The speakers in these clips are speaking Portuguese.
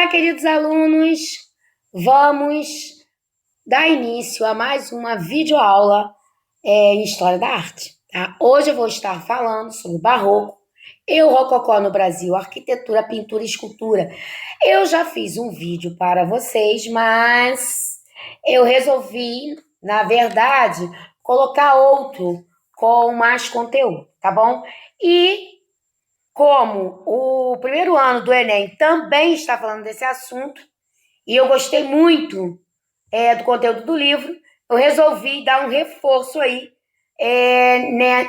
Olá, queridos alunos! Vamos dar início a mais uma videoaula em História da Arte. Tá? Hoje eu vou estar falando sobre o Barroco e o Rococó no Brasil, arquitetura, pintura e escultura. Eu já fiz um vídeo para vocês, mas eu resolvi, na verdade, colocar outro com mais conteúdo, tá bom? E como o primeiro ano do Enem também está falando desse assunto, e eu gostei muito do conteúdo do livro, eu resolvi dar um reforço aí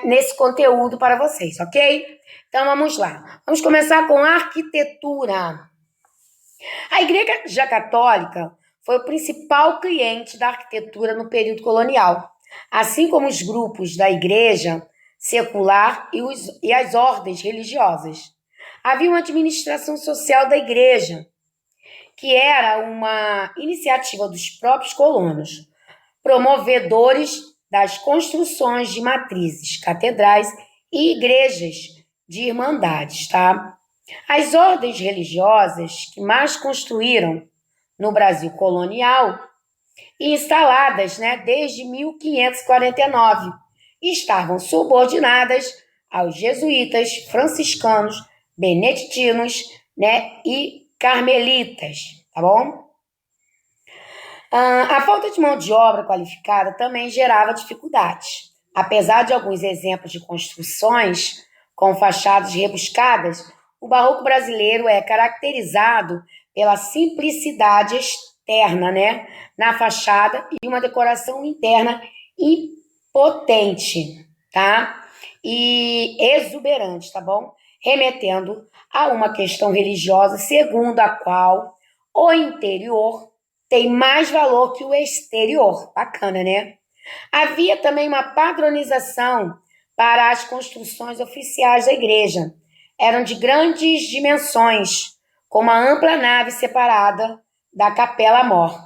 nesse conteúdo para vocês, ok? Então vamos lá. Vamos começar com arquitetura. A Igreja Católica foi o principal cliente da arquitetura no período colonial, assim como os grupos da Igreja secular e as ordens religiosas. Havia uma administração social da Igreja, que era uma iniciativa dos próprios colonos, promovedores das construções de matrizes, catedrais e igrejas de irmandades, tá? As ordens religiosas que mais construíram no Brasil colonial e instaladas, desde 1549, estavam subordinadas aos jesuítas, franciscanos, beneditinos, e carmelitas, tá bom? A falta de mão de obra qualificada também gerava dificuldades. Apesar de alguns exemplos de construções com fachadas rebuscadas, o barroco brasileiro é caracterizado pela simplicidade externa, na fachada e uma decoração interna impotente, tá? E exuberante, tá bom? Remetendo a uma questão religiosa segundo a qual o interior tem mais valor que o exterior. Bacana, né? Havia também uma padronização para as construções oficiais da igreja. Eram de grandes dimensões, com uma ampla nave separada da capela-mor.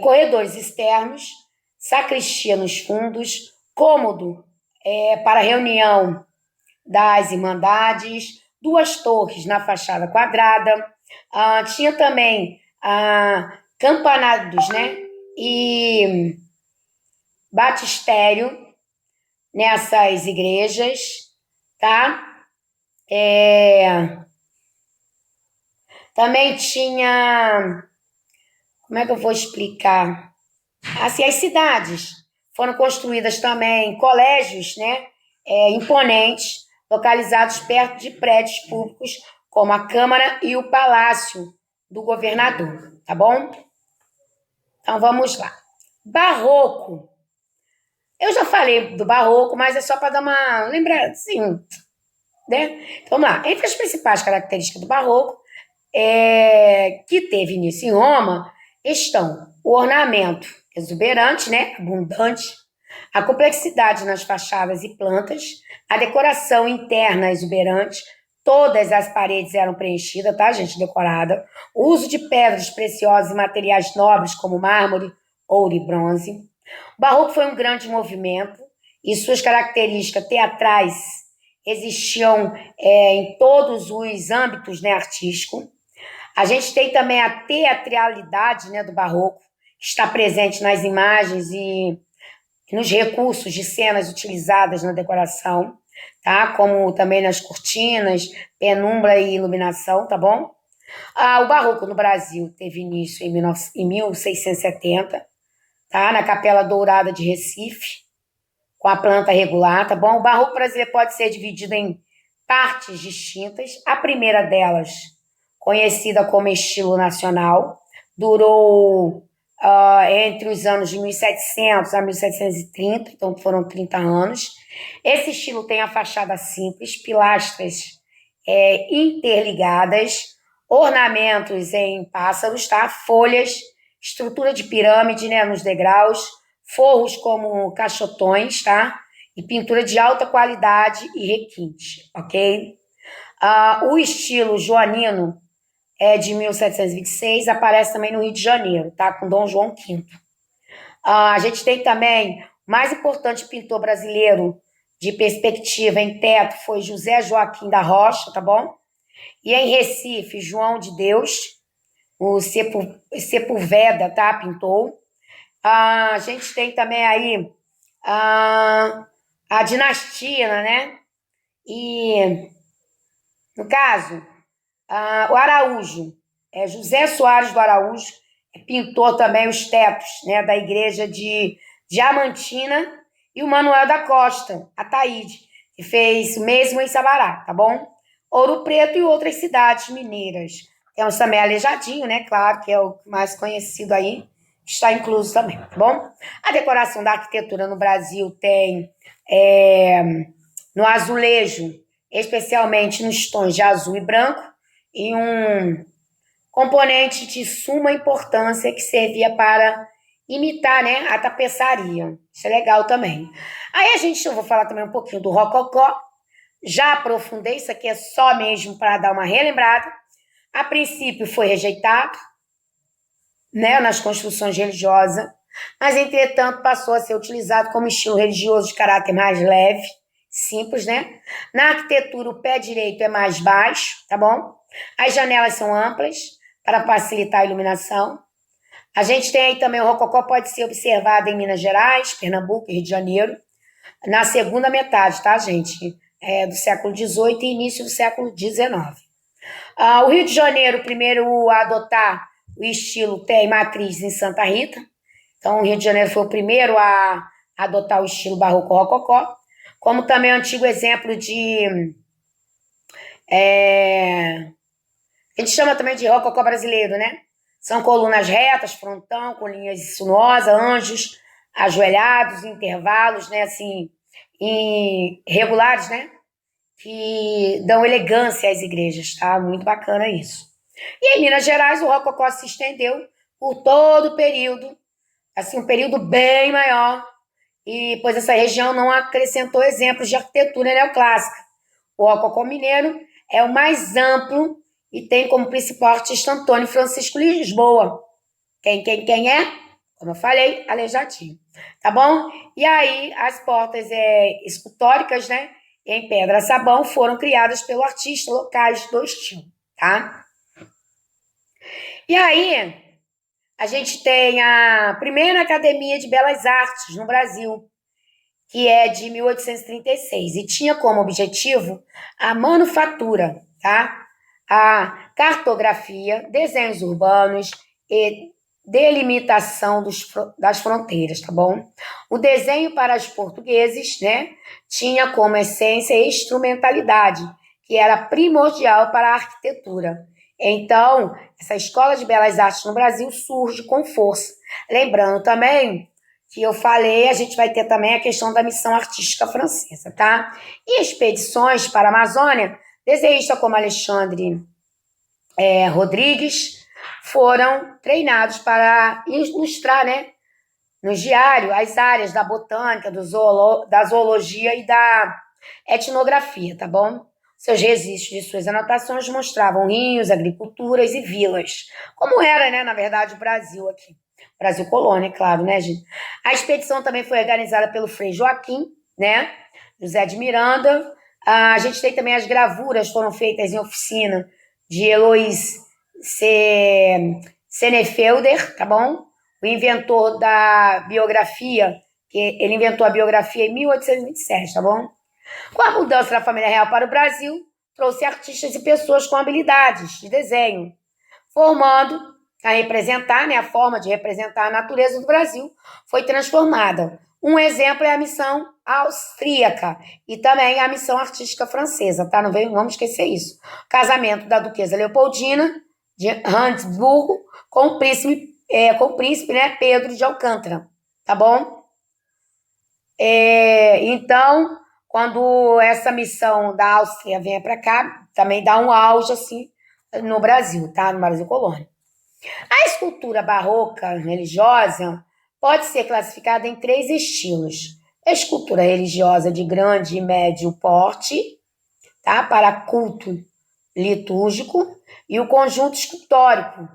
Corredores externos, sacristia nos fundos, cômodo para reunião das irmandades, duas torres na fachada quadrada, tinha também campanados, e batistério nessas igrejas, tá? Também tinha, como é que eu vou explicar? Assim, as cidades foram construídas também, colégios, imponentes, localizados perto de prédios públicos, como a Câmara e o Palácio do Governador, tá bom? Então, vamos lá. Barroco. Eu já falei do Barroco, mas é só para dar uma lembrança, assim, né? Então, vamos lá. Entre as principais características do Barroco, que teve início em Roma, estão o ornamento exuberante, abundante, a complexidade nas fachadas e plantas, a decoração interna exuberante, todas as paredes eram preenchidas, tá, gente, decorada, o uso de pedras preciosas e materiais nobres como mármore, ouro e bronze. O Barroco foi um grande movimento e suas características teatrais existiam em todos os âmbitos artísticos. A gente tem também a teatralidade do Barroco, que está presente nas imagens e nos recursos de cenas utilizadas na decoração, tá? Como também nas cortinas, penumbra e iluminação, tá bom? O Barroco no Brasil teve início em 1670, tá? Na Capela Dourada de Recife, com a planta regular, tá bom? O Barroco brasileiro pode ser dividido em partes distintas. A primeira delas, conhecida como estilo nacional, durou entre os anos de 1700 a 1730, então foram 30 anos. Esse estilo tem a fachada simples, pilastras interligadas, ornamentos em pássaros, tá? Folhas, estrutura de pirâmide, nos degraus, forros como caixotões, tá? E pintura de alta qualidade e requinte, ok? O estilo joanino de 1726, aparece também no Rio de Janeiro, tá? Com Dom João V. A gente tem também o mais importante pintor brasileiro de perspectiva em teto foi José Joaquim da Rocha, tá bom? E em Recife, João de Deus, o Sepulveda, tá? Pintou. A gente tem também aí a dinastia, né? E, no caso, o Araújo, José Soares do Araújo, pintou também os tetos, né, da igreja de Diamantina, e o Manuel da Costa, Ataíde, que fez o mesmo em Sabará, tá bom? Ouro Preto e outras cidades mineiras. Temos também Aleijadinho, né, claro, que é o mais conhecido aí, está incluso também, tá bom? A decoração da arquitetura no Brasil tem no azulejo, especialmente nos tons de azul e branco, e um componente de suma importância que servia para imitar, né, a tapeçaria. Isso é legal também. Aí eu vou falar também um pouquinho do rococó. Já aprofundei, isso aqui é só mesmo para dar uma relembrada. A princípio foi rejeitado, né, nas construções religiosas, mas entretanto passou a ser utilizado como estilo religioso de caráter mais leve, simples, né? Na arquitetura o pé direito é mais baixo, tá bom? As janelas são amplas para facilitar a iluminação. A gente tem aí também o rococó, pode ser observado em Minas Gerais, Pernambuco e Rio de Janeiro, na segunda metade, tá, gente? Do século XVIII e início do século XIX. O Rio de Janeiro, primeiro a adotar o estilo tem matriz em Santa Rita. Então, o Rio de Janeiro foi o primeiro a adotar o estilo barroco rococó, como também o antigo exemplo de... a gente chama também de rococó brasileiro, né? São colunas retas, frontão, com linhas sinuosas, anjos ajoelhados, intervalos, né, assim, irregulares, né? Que dão elegância às igrejas, tá? Muito bacana isso. E em Minas Gerais, o rococó se estendeu por todo o período, assim, um período bem maior, e pois essa região não acrescentou exemplos de arquitetura neoclássica. O rococó mineiro é o mais amplo e tem como principal artista Antônio Francisco Lisboa. Quem é? Como eu falei, Aleijadinho. Tá bom? E aí, as portas escultóricas, né, em pedra-sabão, foram criadas pelo artista locais do estilo, tá? E aí, a gente tem a primeira Academia de Belas Artes no Brasil, que é de 1836, e tinha como objetivo a manufatura, tá? A cartografia, desenhos urbanos e delimitação das fronteiras, tá bom? O desenho para os portugueses, né, tinha como essência a instrumentalidade, que era primordial para a arquitetura. Então, essa Escola de Belas Artes no Brasil surge com força. Lembrando também que eu falei, a gente vai ter também a questão da missão artística francesa, tá? E expedições para a Amazônia, desenhistas como Alexandre Rodrigues foram treinados para ilustrar, né, no diário as áreas da botânica, da zoologia e da etnografia, tá bom? Seus registros de suas anotações mostravam rios, agriculturas e vilas, como era, né, na verdade, o Brasil aqui. Brasil colônia, claro, né, gente? A expedição também foi organizada pelo Frei Joaquim, né, José de Miranda. A gente tem também as gravuras, foram feitas em oficina de Eloís Senefelder, tá bom? O inventor da biografia, que ele inventou a biografia em 1827, tá bom? Com a mudança da família real para o Brasil, trouxe artistas e pessoas com habilidades de desenho, formando a representar, né, a forma de representar a natureza do Brasil foi transformada. Um exemplo é a missão austríaca e também a missão artística francesa, tá? Não vamos esquecer isso. Casamento da duquesa Leopoldina de Habsburgo com o príncipe, né, Pedro de Alcântara, tá bom? Então, quando essa missão da Áustria vem para cá, também dá um auge assim no Brasil, tá? No Brasil colônia. A escultura barroca religiosa pode ser classificada em 3 estilos. A escultura religiosa de grande e médio porte, tá? Para culto litúrgico, e o conjunto escultórico.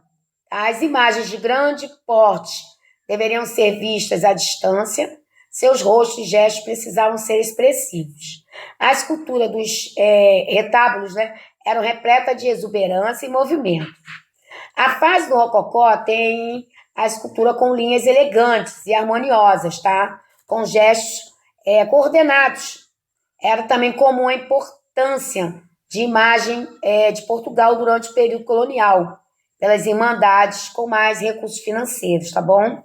As imagens de grande porte deveriam ser vistas à distância, seus rostos e gestos precisavam ser expressivos. A escultura dos retábulos, né, eram repleta de exuberância e movimento. A fase do rococó tem a escultura com linhas elegantes e harmoniosas, tá? Com gestos coordenados. Era também comum a importância de imagem de Portugal durante o período colonial, pelas irmandades com mais recursos financeiros, tá bom?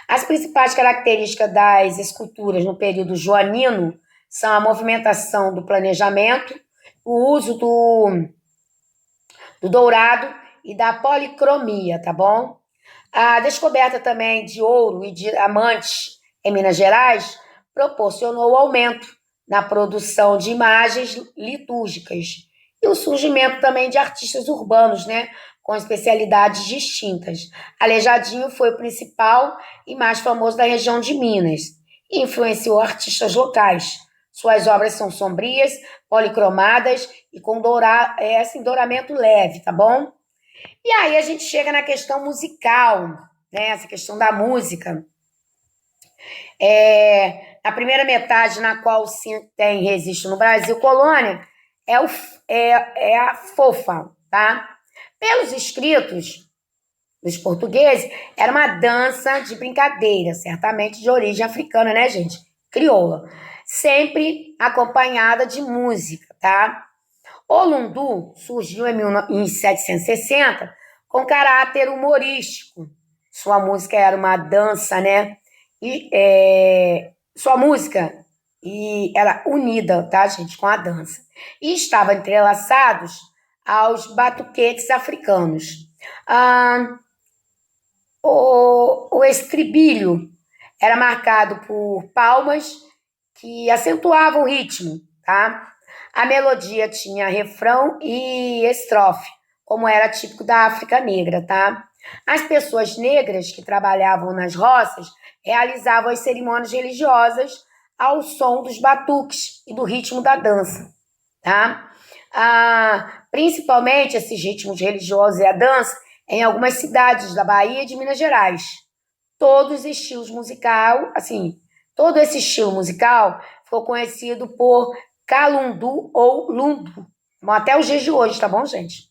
As principais características das esculturas no período joanino são a movimentação do planejamento, o uso do dourado e da policromia, tá bom? A descoberta também de ouro e diamantes em Minas Gerais proporcionou o aumento na produção de imagens litúrgicas e o surgimento também de artistas urbanos, né, com especialidades distintas. Aleijadinho foi o principal e mais famoso da região de Minas e influenciou artistas locais. Suas obras são sombrias, policromadas e com douramento leve, tá bom? E aí a gente chega na questão musical, né? Essa questão da música. A primeira metade na qual se tem registro no Brasil colônia é a fofa, tá? Pelos escritos dos portugueses, era uma dança de brincadeira, certamente de origem africana, né, gente? Crioula. Sempre acompanhada de música, tá? O lundu surgiu em 1760 com caráter humorístico. Sua música era uma dança, né? Sua música era unida, tá, gente, com a dança. E estava entrelaçados aos batuquetes africanos. O estribilho era marcado por palmas que acentuavam o ritmo, tá? A melodia tinha refrão e estrofe, como era típico da África Negra, tá? As pessoas negras que trabalhavam nas roças realizavam as cerimônias religiosas ao som dos batuques e do ritmo da dança, tá? Principalmente esses ritmos religiosos e a dança em algumas cidades da Bahia e de Minas Gerais. Todos os estilos musical, assim, todo esse estilo musical ficou conhecido por calundu ou lundu. Até os dias de hoje, tá bom, gente?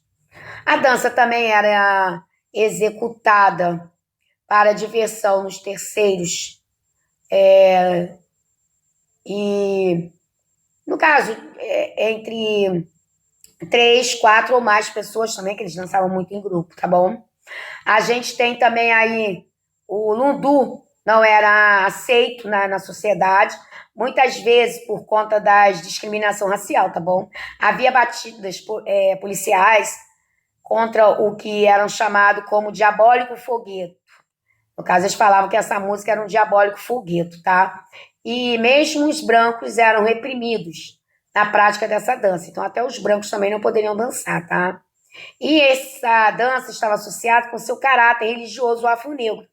A dança também era executada para diversão nos terceiros. E, no caso, entre 3, 4 ou mais pessoas também, que eles dançavam muito em grupo, tá bom? A gente tem também aí o lundu, não era aceito na sociedade, muitas vezes por conta da discriminação racial, tá bom? Havia batidas policiais contra o que eram chamado como diabólico fogueto. No caso, eles falavam que essa música era um diabólico fogueto, tá? E mesmo os brancos eram reprimidos na prática dessa dança. Então, até os brancos também não poderiam dançar, tá? E essa dança estava associada com seu caráter religioso afro-negro,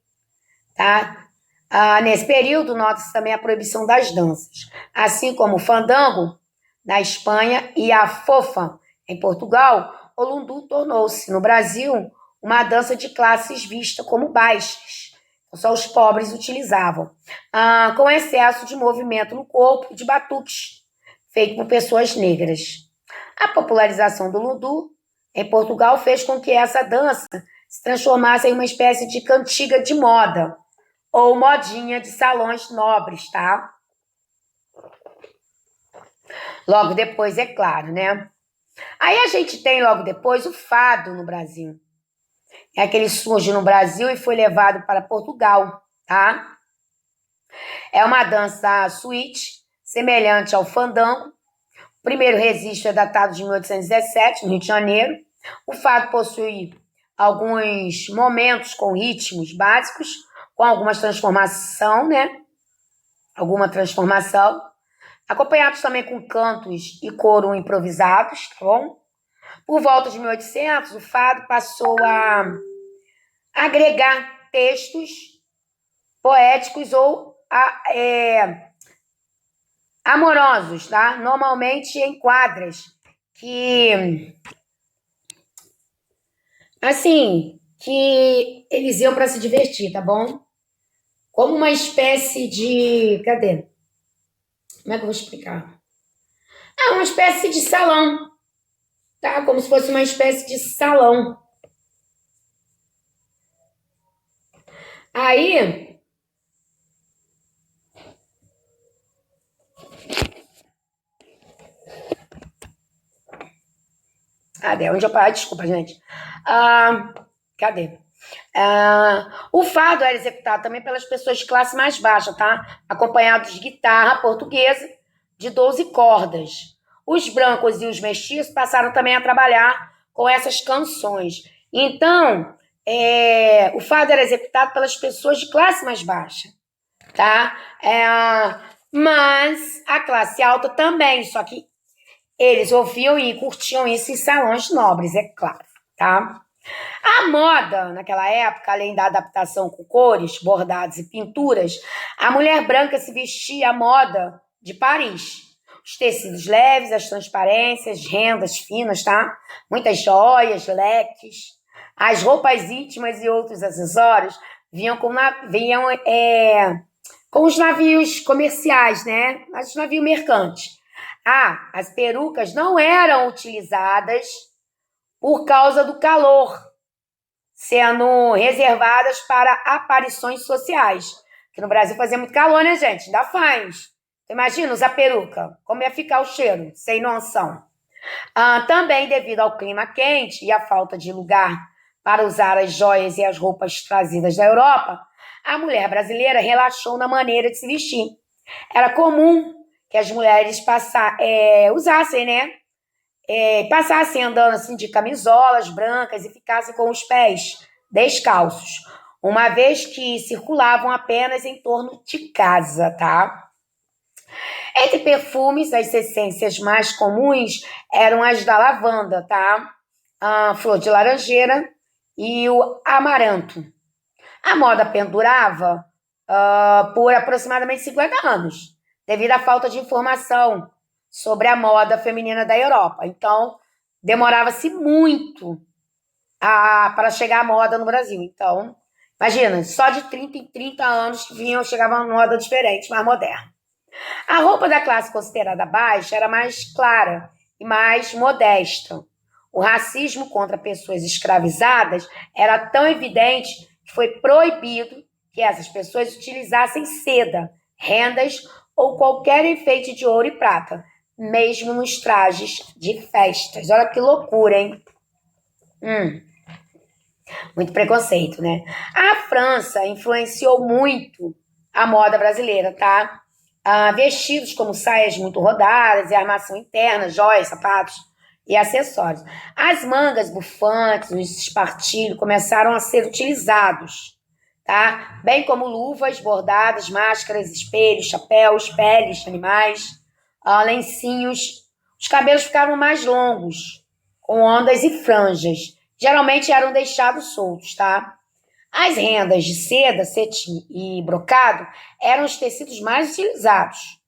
tá? Nesse período, nota-se também a proibição das danças, assim como o fandango na Espanha e a fofa em Portugal. O lundu tornou-se, no Brasil, uma dança de classes vista como baixas. Só os pobres utilizavam, com excesso de movimento no corpo e de batuques, feito por pessoas negras. A popularização do lundu em Portugal fez com que essa dança se transformasse em uma espécie de cantiga de moda, ou modinha de salões nobres, tá? Logo depois, é claro, né? Aí a gente tem logo depois o fado no Brasil. É que ele surge no Brasil e foi levado para Portugal, tá? É uma dança suíte, semelhante ao fandango. O primeiro registro é datado de 1817, no Rio de Janeiro. O fado possui alguns momentos com ritmos básicos, com alguma transformação, né? Alguma transformação. Acompanhados também com cantos e coro improvisados, tá bom? Por volta de 1800, o fado passou a agregar textos poéticos ou amorosos, tá? Normalmente em quadras que, assim, que eles iam para se divertir, tá bom? Como uma espécie de... Cadê? Como é que eu vou explicar? Uma espécie de salão, tá? Como se fosse uma espécie de salão. Aí, cadê? Onde eu parei? Desculpa, gente. Cadê? O fado era executado também pelas pessoas de classe mais baixa, tá? Acompanhado de guitarra portuguesa de 12 cordas. Os brancos e os mestiços passaram também a trabalhar com essas canções. Então, o fado era executado pelas pessoas de classe mais baixa, tá? Mas a classe alta também, só que eles ouviam e curtiam isso em salões nobres, é claro, tá? A moda, naquela época, além da adaptação com cores, bordados e pinturas, a mulher branca se vestia à moda de Paris. Os tecidos leves, as transparências, rendas finas, tá? Muitas joias, leques. As roupas íntimas e outros acessórios vinham com os navios comerciais, né? Os navios mercantes. As perucas não eram utilizadas por causa do calor, sendo reservadas para aparições sociais. Que no Brasil fazia muito calor, né, gente? Ainda faz. Imagina usar peruca. Como ia ficar o cheiro? Sem noção. Também devido ao clima quente e à falta de lugar para usar as joias e as roupas trazidas da Europa, a mulher brasileira relaxou na maneira de se vestir. Era comum que as mulheres usassem, né? Passassem andando assim de camisolas brancas e ficassem com os pés descalços, uma vez que circulavam apenas em torno de casa, tá? Entre perfumes, as essências mais comuns eram as da lavanda, tá? A flor de laranjeira e o amaranto. A moda pendurava por aproximadamente 50 anos, devido à falta de informação sobre a moda feminina da Europa. Então, demorava-se muito para chegar à moda no Brasil. Então, imagina, só de 30 em 30 anos chegava uma moda diferente, mais moderna. A roupa da classe considerada baixa era mais clara e mais modesta. O racismo contra pessoas escravizadas era tão evidente que foi proibido que essas pessoas utilizassem seda, rendas ou qualquer enfeite de ouro e prata, mesmo nos trajes de festas. Olha que loucura, hein? Muito preconceito, né? A França influenciou muito a moda brasileira, tá? Vestidos como saias muito rodadas e armação interna, joias, sapatos e acessórios. As mangas bufantes, os espartilhos começaram a ser utilizados, tá? Bem como luvas bordadas, máscaras, espelhos, chapéus, peles de animais, lencinhos. Os cabelos ficaram mais longos, com ondas e franjas. Geralmente eram deixados soltos, tá? As rendas de seda, cetim e brocado eram os tecidos mais utilizados,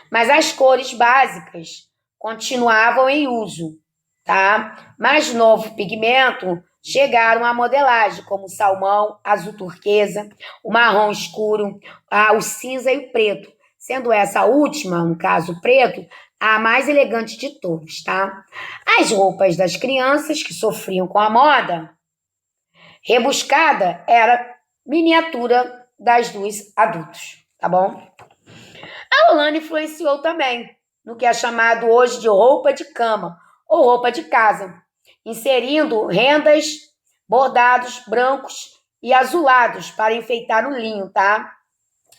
mas as cores básicas continuavam em uso, tá? Mais novo pigmento chegaram à modelagem, como o salmão, azul turquesa, o marrom escuro, o cinza e o preto, sendo essa última, no caso o preto, a mais elegante de todos, tá? As roupas das crianças que sofriam com a moda rebuscada era miniatura das dos adultos, tá bom? A Holanda influenciou também no que é chamado hoje de roupa de cama ou roupa de casa, inserindo rendas, bordados brancos e azulados para enfeitar o linho, tá?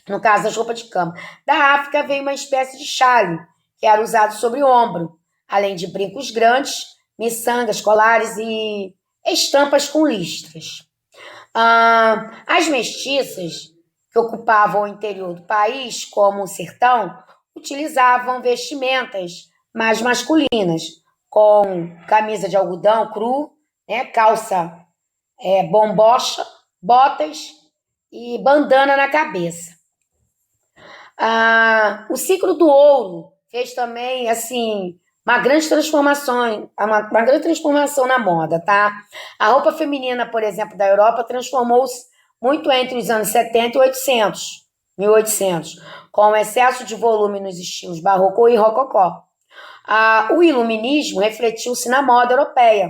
No caso das roupas de cama. Da África veio uma espécie de chale, que era usado sobre o ombro, além de brincos grandes, miçangas, colares e estampas com listras. As mestiças que ocupavam o interior do país, como o sertão, utilizavam vestimentas mais masculinas, com camisa de algodão cru, né, calça bombocha, botas e bandana na cabeça. O ciclo do ouro fez também, assim, uma grande transformação na moda, tá? A roupa feminina, por exemplo, da Europa transformou-se muito entre os anos 70 e 1800, com excesso de volume nos estilos barroco e rococó. O iluminismo refletiu-se na moda europeia.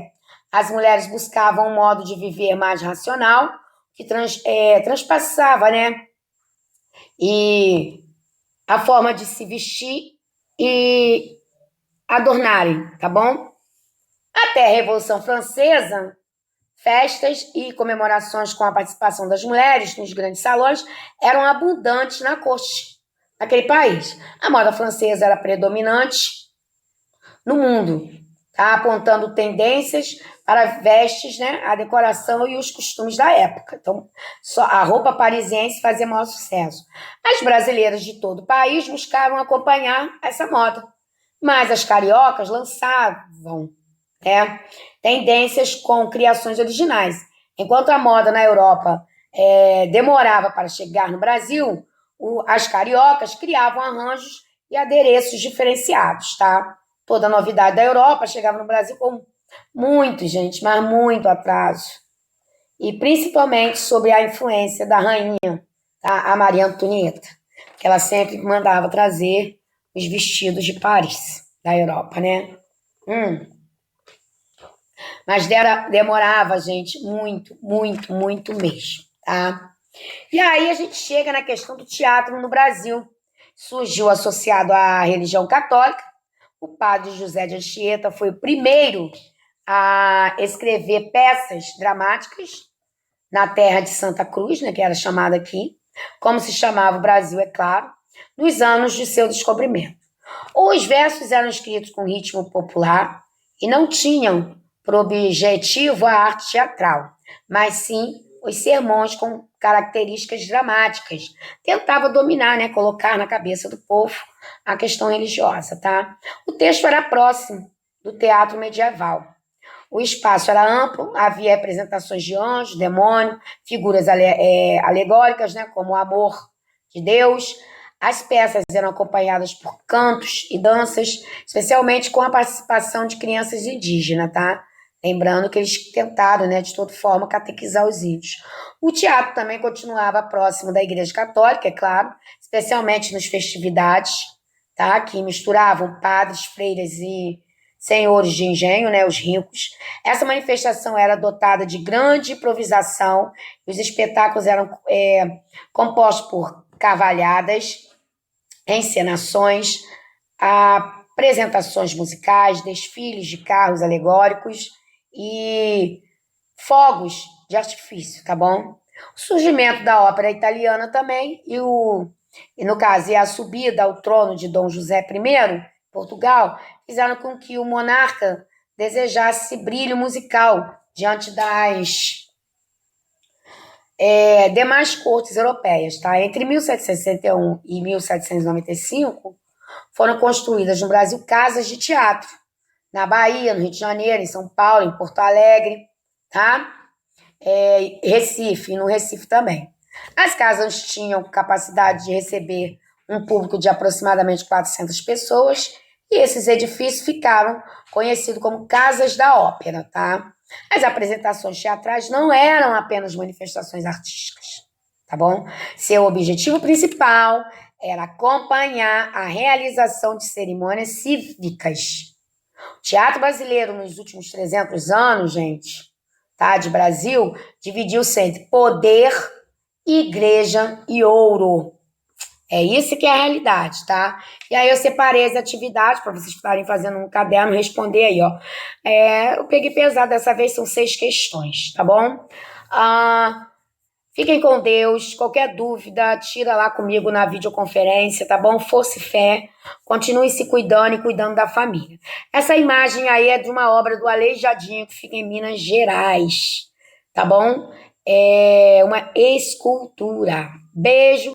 As mulheres buscavam um modo de viver mais racional, que transpassava, né? E a forma de se vestir e adornarem, tá bom? Até a Revolução Francesa, festas e comemorações com a participação das mulheres nos grandes salões eram abundantes na corte daquele país. A moda francesa era predominante no mundo, tá? Apontando tendências para vestes, né? A decoração e os costumes da época. Então, só a roupa parisiense fazia maior sucesso. As brasileiras de todo o país buscavam acompanhar essa moda, mas as cariocas lançavam, né, tendências com criações originais. Enquanto a moda na Europa demorava para chegar no Brasil, as cariocas criavam arranjos e adereços diferenciados, tá? Toda novidade da Europa chegava no Brasil com muito, gente, mas muito atraso. E principalmente sobre a influência da rainha, tá? A Maria Antonieta, que ela sempre mandava trazer os vestidos de Paris, da Europa, né? Mas demorava, gente, muito, muito, muito mesmo, tá? E aí a gente chega na questão do teatro no Brasil. Surgiu associado à religião católica. O padre José de Anchieta foi o primeiro a escrever peças dramáticas na terra de Santa Cruz, né, que era chamada aqui, como se chamava o Brasil, é claro, nos anos de seu descobrimento. Os versos eram escritos com ritmo popular e não tinham por objetivo a arte teatral, mas sim os sermões com características dramáticas. Tentava dominar, né, colocar na cabeça do povo a questão religiosa, tá? O texto era próximo do teatro medieval. O espaço era amplo, havia representações de anjos, demônio, figuras alegóricas, né, como o amor de Deus. As peças eram acompanhadas por cantos e danças, especialmente com a participação de crianças indígenas, tá? Lembrando que eles tentaram, né, de toda forma, catequizar os índios. O teatro também continuava próximo da Igreja Católica, é claro, especialmente nas festividades, tá? Que misturavam padres, freiras e senhores de engenho, né, os ricos. Essa manifestação era dotada de grande improvisação, os espetáculos eram compostos por cavalhadas, encenações, apresentações musicais, desfiles de carros alegóricos e fogos de artifício, tá bom? O surgimento da ópera italiana também e no caso, a subida ao trono de Dom José I, Portugal, fizeram com que o monarca desejasse brilho musical diante das demais cortes europeias, tá? Entre 1761 e 1795, foram construídas no Brasil casas de teatro, na Bahia, no Rio de Janeiro, em São Paulo, em Porto Alegre, tá? Recife, e no Recife também. As casas tinham capacidade de receber um público de aproximadamente 400 pessoas e esses edifícios ficaram conhecidos como casas da ópera, tá? As apresentações teatrais não eram apenas manifestações artísticas, tá bom? Seu objetivo principal era acompanhar a realização de cerimônias cívicas. O teatro brasileiro nos últimos 300 anos, gente, tá, de Brasil, dividiu-se entre poder, igreja e ouro. É isso que é a realidade, tá? E aí eu separei as atividades para vocês estarem fazendo um caderno, responder aí, ó. Eu peguei pesado dessa vez, são 6 questões, tá bom? Fiquem com Deus. Qualquer dúvida, tira lá comigo na videoconferência, tá bom? Força e fé. Continue se cuidando e cuidando da família. Essa imagem aí é de uma obra do Aleijadinho, que fica em Minas Gerais, tá bom? É uma escultura. Beijo.